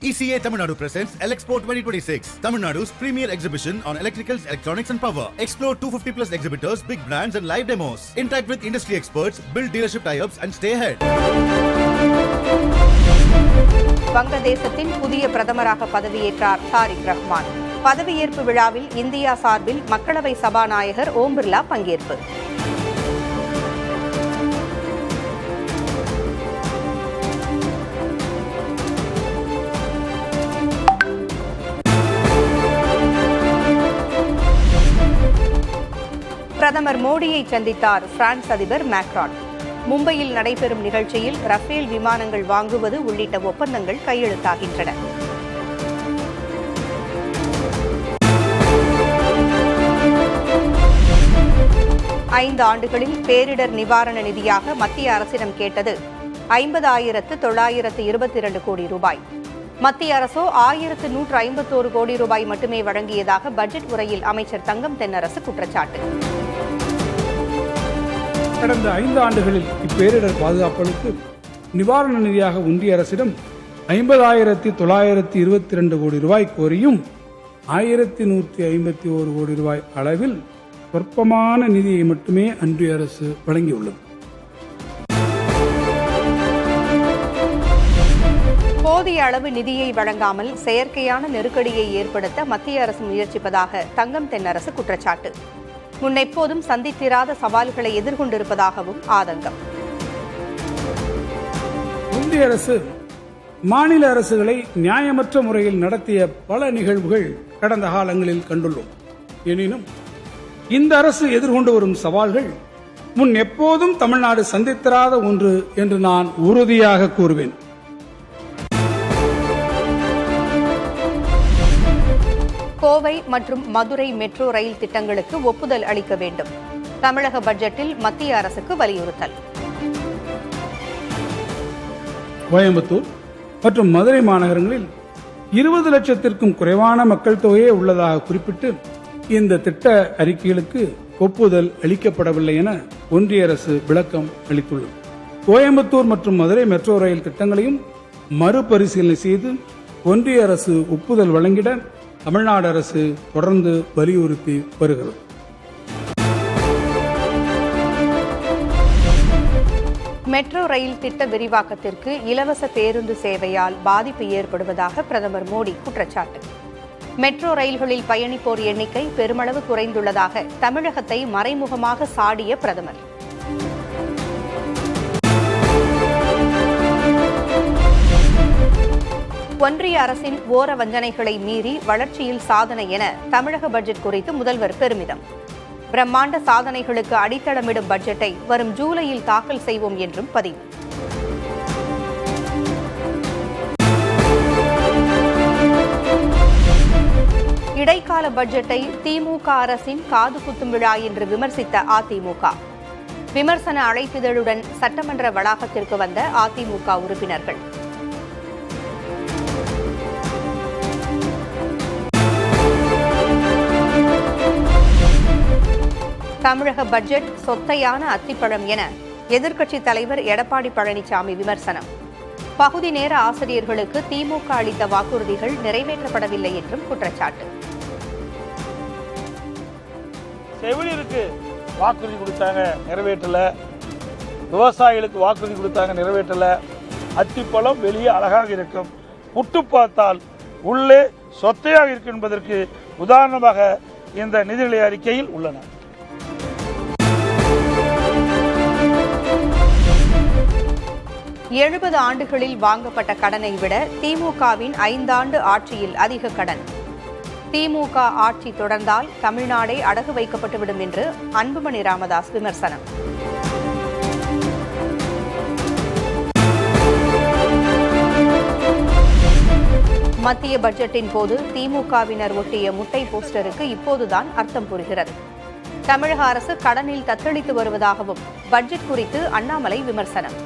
ECA Tamil Nadu presents Elexpo 2026, Tamil Nadu's premier exhibition on electricals, electronics and power. Explore 250 plus exhibitors, big brands and live demos. Interact with industry experts, build dealership tie-ups and stay ahead. வங்கதேசத்தின் புதிய பிரதமராக பதவியேற்றார் தாரிக் ரஹ்மான். பதவியேற்பு விழாவில் India சார்பில் மக்களவை சபாநாயகர் ஓம் பிர்லா பங்கேற்பு. பிரதமர் மோடியை சந்தித்தார் பிரான்ஸ் அதிபர் மேக்ரான். மும்பையில் நடைபெறும் நிகழ்ச்சியில் ரஃபேல் விமானங்கள் வாங்குவது உள்ளிட்ட ஒப்பந்தங்கள் கையெழுத்தாகின்றன. ஐந்து ஆண்டுகளில் பேரிடர் நிவாரண நிதியாக மத்திய அரசிடம் கேட்டது 50,922 கோடி ரூபாய். மத்திய அரசோ 1,151 கோடி ரூபாய் மட்டுமே வழங்கியதாக பட்ஜெட் உரையில் அமைச்சர் தங்கம் தென்னரசு குற்றச்சாட்டு. கடந்த 5 ஆண்டுகளில் இப்பேரிடர் பாதுகாப்புகளுக்கு நிவாரண நிதியாக ஒன்றிய அரசிடம் 50,922 கோடி ரூபாய் கோரியும் 1,151 கோடி ரூபாய் அளவில் சொற்பமான நிதியை மட்டுமே ஒன்றிய அரசு வழங்கியுள்ளது. போதிய அளவு நிதியை வழங்காமல் செயற்கையான நெருக்கடியை ஏற்படுத்த மத்திய அரசு முயற்சிப்பதாக தங்கம் தென்னரசு குற்றச்சாட்டு. முன்னெப்போதும் சந்தித்திராத சவால்களை எதிர்கொண்டிருப்பதாகவும் ஆதங்கம். ஒன்றிய அரசு மாநில அரசுகளை நியாயமற்ற முறையில் நடத்திய பல நிகழ்வுகள் கடந்த காலங்களில் கண்டுள்ளோம். எனினும் இந்த அரசு எதிர்கொண்டு வரும் சவால்கள் முன் எப்போதும் தமிழ்நாடு சந்தித்திராத ஒன்று என்று நான் உறுதியாக கூறுவேன். கோவை மற்றும் மதுரை மெட்ரோ ரயில் திட்டங்களுக்கு ஒப்புதல் அளிக்க வேண்டும். தமிழக பட்ஜெட்டில் மத்திய அரசுக்கு வலியுறுத்தல். கோயம்புத்தூர் மற்றும் மதுரை மாநகரங்களில் 20 லட்சத்திற்கும் குறைவான மக்கள் தொகையே உள்ளதாக குறிப்பிட்டு இந்த திட்ட அறிக்கைகளுக்கு ஒப்புதல் அளிக்கப்படவில்லை என ஒன்றிய அரசு விளக்கம் அளித்துள்ளது. கோயம்புத்தூர் மற்றும் மதுரை மெட்ரோ ரயில் திட்டங்களையும் மறுபரிசீலனை செய்து ஒன்றிய அரசு ஒப்புதல் வழங்கிட தமிழ்நாடு அரசு தொடர்ந்து வலியுறுத்தி வருகிறது. மெட்ரோ ரயில் திட்ட விரிவாக்கத்திற்கு இலவச பேருந்து சேவையால் பாதிப்பு ஏற்படுவதாக பிரதமர் மோடி குற்றச்சாட்டு. மெட்ரோ ரயில்களில் பயணிப்போர் எண்ணிக்கை பெருமளவு குறைந்துள்ளதாக தமிழகத்தை மறைமுகமாக சாடிய பிரதமர். ஒன்றிய அரசின் ஓர வஞ்சனைகளை மீறி வளர்ச்சியில் சாதனை என தமிழக பட்ஜெட் குறித்து முதல்வர் பெருமிதம். பிரம்மாண்ட சாதனைகளுக்கு அடித்தளமிடும் பட்ஜெட்டை வரும் ஜூலையில் தாக்கல் செய்வோம் என்றும் பதிவு. இடைக்கால பட்ஜெட்டை திமுக அரசின் காது குத்தும் விழா என்று விமர்சித்த அதிமுக. விமர்சன அழைப்பிதழுடன் சட்டமன்ற வளாகத்திற்கு வந்த அதிமுக உறுப்பினர்கள். தமிழக பட்ஜெட் சொத்தையான அத்திப்பழம் என எதிர்க்கட்சித் தலைவர் எடப்பாடி பழனிசாமி விமர்சனம். பகுதி நேர ஆசிரியர்களுக்கு திமுக அளித்த வாக்குறுதிகள் நிறைவேற்றப்படவில்லை என்றும் குற்றச்சாட்டு. செவிலியருக்கு வாக்குறுதி கொடுத்தாங்க, நிறைவேற்றல. விவசாயிகளுக்கு வாக்குறுதி கொடுத்தாங்க, நிறைவேற்றல. அத்திப்பழம் வெளியே அழகாக இருக்கும், புட்டு பார்த்தால் உள்ளே சொத்தையாக இருக்கும் என்பதற்கு உதாரணமாக இந்த நிதிநிலை அறிக்கையில் உள்ளன. எழுபது ஆண்டுகளில் வாங்கப்பட்ட கடனை விட திமுகவின் 5 ஆண்டு ஆட்சியில் அதிக கடன். திமுக ஆட்சி தொடர்ந்தால் தமிழ்நாடே அடகு வைக்கப்பட்டுவிடும் என்று அன்புமணி ராமதாஸ் விமர்சனம். மத்திய பட்ஜெட்டின் போது திமுகவினர் ஒட்டிய முட்டை போஸ்டருக்கு இப்போதுதான் அர்த்தம் புரிகிறது. தமிழக அரசு கடனில் தத்தளித்து வருவதாகவும் பட்ஜெட் குறித்து அண்ணாமலை விமர்சனம்.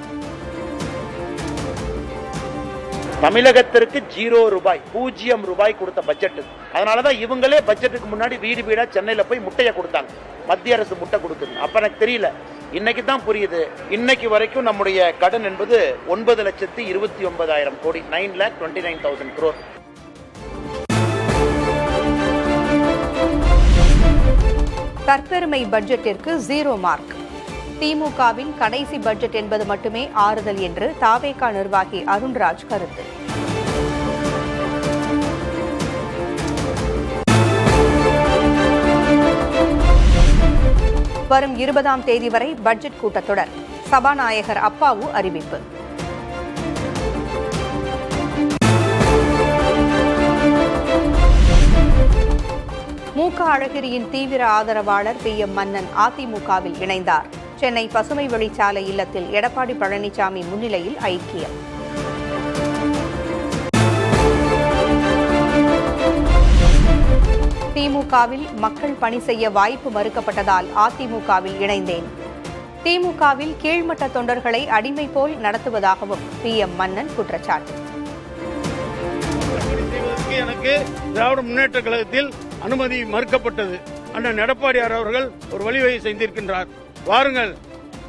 தமிழகத்திற்கு 0 ரூபாய், 0 ரூபாய் கொடுத்த பட்ஜெட். அதனாலதான் இவங்களே பட்ஜெட்டுக்கு முன்னாடி வீடு வீடா சென்னையில போய் முட்டையை கொடுத்தாங்க. மத்திய அரசு முட்டை கொடுக்குது. அப்ப எனக்கு தெரியல, இன்னைக்கு தான் புரியுது. இன்னைக்கு வரைக்கும் நம்முடைய கடன் என்பது 9,29,000 கோடி, 9,29,000 crore. தற்பெருமை பட்ஜெட்டிற்கு 0 மார்க். திமுகவின் கடைசி பட்ஜெட் என்பது மட்டுமே ஆறுதல் என்று தாவேகா நிர்வாகி அருண்ராஜ் கருத்து. வரும் 20ஆம் தேதி வரை பட்ஜெட் கூட்டத்தொடர். சபாநாயகர் அப்பாவு அறிவிப்பு. மு.க. அழகிரியின் தீவிர ஆதரவாளர் PM மன்னன் அதிமுகவில் இணைந்தார். சென்னை பசுமை வழிச்சாலை இல்லத்தில் எடப்பாடி பழனிசாமி முன்னிலையில் ஐக்கியம். திமுகவில் மக்கள் பணி செய்ய வாய்ப்பு மறுக்கப்பட்டதால் அதிமுகவில் இணைந்தேன். திமுகவில் கீழ்மட்ட தொண்டர்களை அடிமை போல் நடத்துவதாகவும் PM மன்னன் குற்றச்சாட்டு. எனக்கு திராவிட முன்னேற்ற கழகத்தில் அனுமதி மறுக்கப்பட்டது. அண்ணன் எடப்பாடியார் அவர்கள் ஒரு வழிவகை செய்திருக்கின்றார். வாருங்கள்,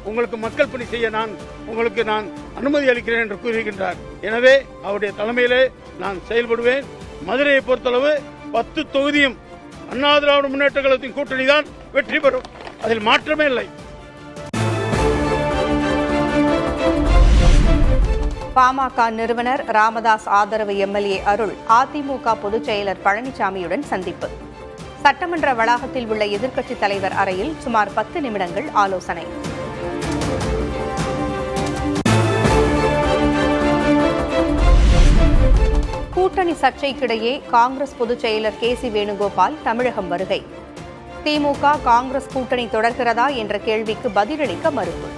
உங்களுக்கு மக்கள் பணி செய்ய உங்களுக்கு நான் அனுமதி அளிக்கிறேன் என்று கூறியிருக்கின்றார். எனவே அவருடைய தலைமையிலே நான் செயல்படுவேன். மதுரையை பொறுத்தளவு 10 தொகுதியும் அண்ணா திராவிட முன்னேற்ற கழகத்தின் கூட்டணி தான் வெற்றி பெறும். அதில் மாற்றமே இல்லை. பாமக நிறுவனர் ராமதாஸ் ஆதரவு MLA அருள் அதிமுக பொதுச் செயலர் பழனிசாமியுடன் சந்திப்பு. சட்டமன்ற வளாகத்தில் உள்ள எதிர்க்கட்சித் தலைவர் அறையில் சுமார் 10 நிமிடங்கள் ஆலோசனை. கூட்டணி சர்ச்சைக்கிடையே காங்கிரஸ் பொதுச் செயலர் KC வேணுகோபால் தமிழகம் வருகை. திமுக காங்கிரஸ் கூட்டணி தொடர்கிறதா என்ற கேள்விக்கு பதிலளிக்க மறுப்பு.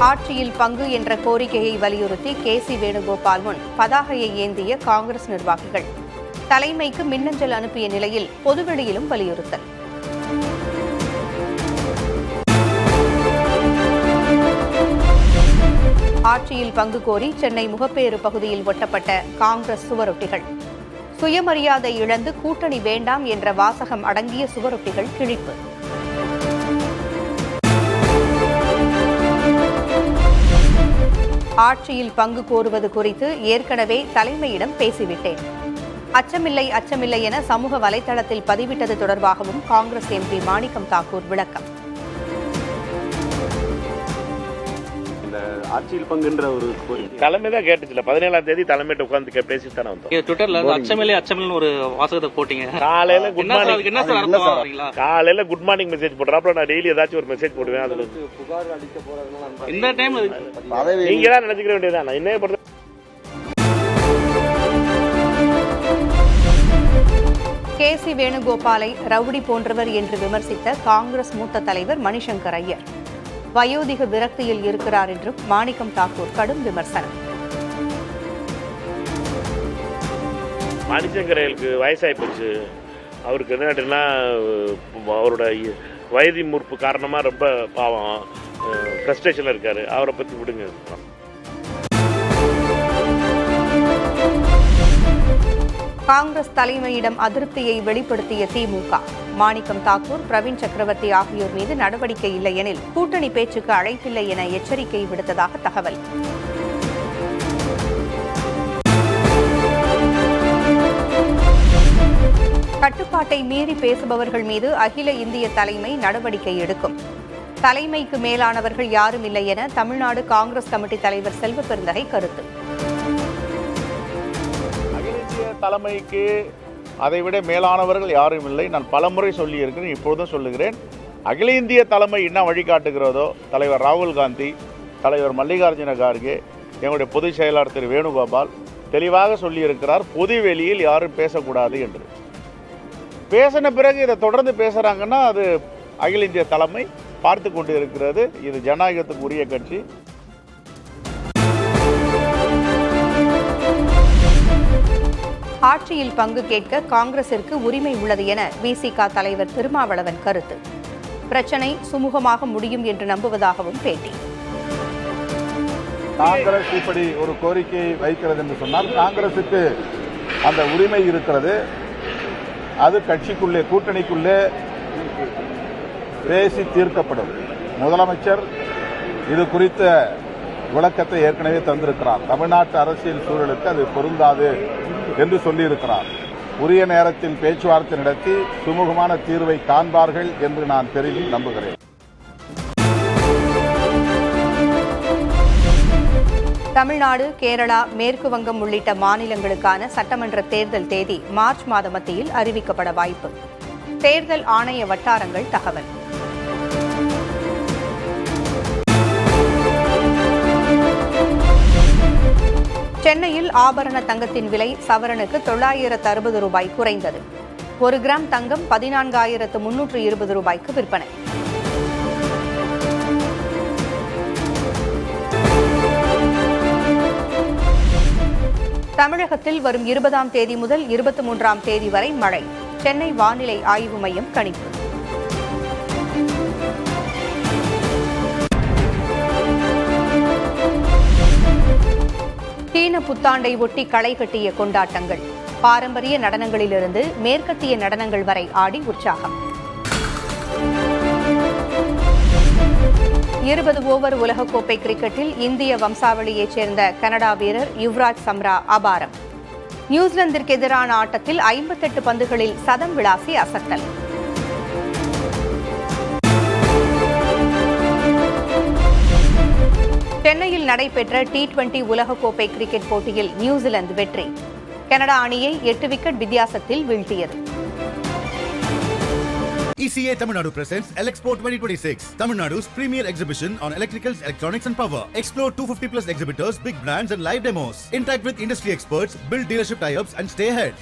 ஆட்சியில் பங்கு என்ற கோரிக்கையை வலியுறுத்தி KC வேணுகோபால் முன் பதாகையை ஏந்திய காங்கிரஸ் நிர்வாகிகள். தலைமைக்கு மின்னஞ்சல் அனுப்பிய நிலையில் பொதுவெளியிலும் வலியுறுத்தல். ஆட்சியில் பங்கு கோரி சென்னை முகப்பேறு பகுதியில் ஒட்டப்பட்ட காங்கிரஸ் சுவரொட்டிகள். சுயமரியாதை இழந்து கூட்டணி வேண்டாம் என்ற வாசகம் அடங்கிய சுவரொட்டிகள் கிழிப்பு. ஆட்சியில் பங்கு கோருவது குறித்து ஏற்கனவே தலைமையிடம் பேசிவிட்டேன். அச்சமில்லை என சமூக வலைதளத்தில் பதிவிட்டது தொடர்பாகவும் காங்கிரஸ் MP மாணிக்கம் தாக்கூர் விளக்கம். ஆட்சியில் பங்குன்ற ஒரு தலைமை தான் கேட்டுச்சுல, 17ஆம் தேதி தலைமையிட்ட உட்கார்ந்து பேசிட்டு தானே வந்தோம். ட்விட்டர்ல அச்சமில்லை ஒரு வாசகத்தை போட்டீங்க. காலையில குட் மார்னிங் மெசேஜ் போடுறாப்ல, நான் டெய்லி ஏதாச்சும் ஒரு மெசேஜ் போடுவேன். அதுல புகார் அளிக்க போறாங்க. இந்த டைம்ல நீங்க தான் நினைச்சுக்க வேண்டியதுதான். நான் என்ன பண்றது? KC வேணுகோபாலை ரவுடி போன்றவர் என்று விமர்சித்த காங்கிரஸ் மூத்த தலைவர் மணிசங்கர் ஐயர் வயோதிக விரக்தியில் இருக்கிறார் என்றும் மாணிக்கம் தாக்கூர் கடும் விமர்சனம். மணிசங்கருக்கு வயசாகி போச்சு. அவருக்கு என்னன்னா அவரோட வயது மூர்ப்பு காரணமா ரொம்ப பாவம் ஃப்ரஸ்ட்ரேஷன்ல இருக்காரு. அவரை பத்தி விடுங்க. காங்கிரஸ் தலைமையிடம் அதிருப்தியை வெளிப்படுத்திய திமுக. மாணிக்கம் தாக்கூர், பிரவீன் சக்கரவர்த்தி ஆகியோர் மீது நடவடிக்கை இல்லை எனில் கூட்டணி பேச்சுக்கு அழைப்பில்லை என எச்சரிக்கை விடுத்ததாக தகவல். கட்டுப்பாட்டை மீறி பேசுபவர்கள் மீது அகில இந்திய தலைமை நடவடிக்கை எடுக்கும். தலைமைக்கு மேலானவர்கள் யாரும் இல்லை என தமிழ்நாடு காங்கிரஸ் கமிட்டி தலைவர் செல்வ பெருந்தகை கருத்து. அகில இந்திய தலைமைக்கு அதைவிட மேலானவர்கள் யாரும் இல்லை. நான் பலமுறை சொல்லியிருக்கிறேன், இப்பொழுதும் சொல்லுகிறேன். அகில இந்திய தலைமை என்ன வழிகாட்டுகிறதோ, தலைவர் ராகுல் காந்தி, தலைவர் மல்லிகார்ஜுன கார்கே, எங்களுடைய பொதுச் செயலாளர் திரு வேணுகோபால் தெளிவாக சொல்லியிருக்கிறார், பொது வெளியில் யாரும் பேசக்கூடாது என்று. பேசின பிறகு இதை தொடர்ந்து பேசுகிறாங்கன்னா அது அகில இந்திய தலைமை பார்த்து கொண்டு இருக்கிறது. இது ஜனநாயகத்துக்கு உரிய கட்சி. ஆட்சியில் பங்கு கேட்க காங்கிரசிற்கு உரிமை உள்ளது என விசிக தலைவர் திருமாவளவன் கருத்து. பிரச்சனை சுமூகமாக முடியும் என்று நம்புவதாகவும் பேட்டி. காங்கிரஸ் இப்படி ஒரு கோரிக்கையை வைக்கிறது என்று சொன்னால் காங்கிரசுக்கு அந்த உரிமை இருக்கிறது. அது கட்சிக்குள்ளே கூட்டணிக்குள்ளே பேசி தீர்க்கப்படும். முதலமைச்சர் இது குறித்த விளக்கத்தை ஏற்கனவே தந்திருக்கிறார். தமிழ்நாட்டு அரசியல் சூழலுக்கு அது பொருந்தாது என்று சொல்லியிருக்கிறார். உரிய நேரத்தில் பேச்சுவார்த்தை நடத்தி சுமூகமான தீர்வை காண்பார்கள் என்று நான் பெரிதும் நம்புகிறேன். தமிழ்நாடு, கேரளா, மேற்கு வங்கம் உள்ளிட்ட மாநிலங்களுக்கான சட்டமன்ற தேர்தல் தேதி மார்ச் மாத மத்தியில் அறிவிக்கப்பட வாய்ப்பு. தேர்தல் ஆணைய வட்டாரங்கள் தகவல். சென்னையில் ஆபரண தங்கத்தின் விலை சவரனுக்கு 960 ரூபாய் குறைந்தது. 1 கிராம் தங்கம் 14,320 ரூபாய்க்கு விற்பனை. தமிழகத்தில் வரும் 20ஆம் தேதி முதல் 23ஆம் தேதி வரை மழை. சென்னை வானிலை ஆய்வு மையம் கணிப்பு. சீன புத்தாண்டை ஒட்டி களை கட்டிய கொண்டாட்டங்கள். பாரம்பரிய நடனங்களிலிருந்து மேற்கத்திய நடனங்கள் வரை ஆடி உற்சாகம். 20 ஓவர் உலகக்கோப்பை கிரிக்கெட்டில் இந்திய வம்சாவளியைச் சேர்ந்த கனடா வீரர் யுவராஜ் சம்ரா அபாரம். நியூசிலாந்திற்கு எதிரான ஆட்டத்தில் 58 பந்துகளில் சதம் விளாசி அசத்தல். சென்னையில் நடைபெற்ற T20 உலகக்கோப்பை கிரிக்கெட் போட்டியில் நியூசிலாந்து வெற்றி. கனடா அணியை 8 விக்கெட் வித்தியாசத்தில் வீழ்த்தியது. ECA Tamil Nadu presents Elexport 2026, Tamil Nadu's premier exhibition on electricals, electronics and power. Explore 250 plus exhibitors, big brands and live demos. Interact with industry experts, build dealership tie-ups and stay ahead.